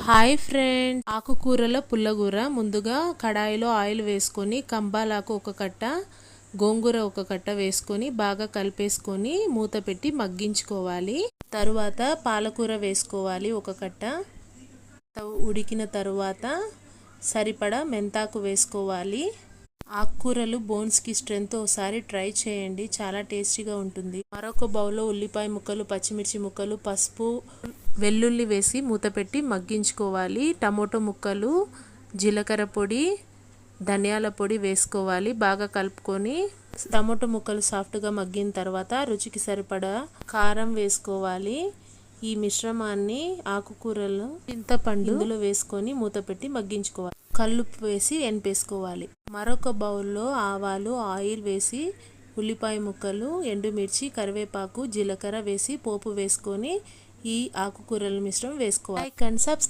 Hi friend, ఆకుకూరల పుల్లగూర. ముందుగా కడాయిలో ఆయిల్ వేసుకొని కంబాలాకు ఒక కట్ట, గోంగూర ఒక కట్ట వేసుకొని బాగా కలిపేసుకొని మూత పెట్టి మగ్గించుకోవాలి. తరువాత పాలకూర వేసుకోవాలి ఒక కట్ట. ఉడికిన తరువాత సరిపడా మెంతాకు వేసుకోవాలి. ఆకుకూరలు బోన్స్కి స్ట్రెంగ్త్ ఒకసారి ట్రై చేయండి, చాలా టేస్టీగా ఉంటుంది. మరొక బౌల్లో ఉల్లిపాయ ముక్కలు, పచ్చిమిర్చి ముక్కలు, పసుపు, వెల్లుల్లి వేసి మూత పెట్టి మగ్గించుకోవాలి. టమోటో ముక్కలు, జీలకర్ర పొడి, ధనియాల పొడి వేసుకోవాలి. బాగా కలుపుకొని టమోటో ముక్కలు సాఫ్ట్గా మగ్గిన తర్వాత రుచికి సరిపడా కారం వేసుకోవాలి. ఈ మిశ్రమాన్ని ఆకుకూరలు, చింతపండు ఇందులో వేసుకొని మూత పెట్టి మగ్గించుకోవాలి. కల్లుప్పు వేసి ఎనిపేసుకోవాలి. మరొక బౌల్లో ఆవాలు, ఆయిల్ వేసి ఉల్లిపాయ ముక్కలు, ఎండుమిర్చి, కరివేపాకు, జీలకర్ర వేసి పోపు వేసుకొని ఈ ఆకుకూరల మిశ్రమం వేసుకోవాలి. Like and subscribe.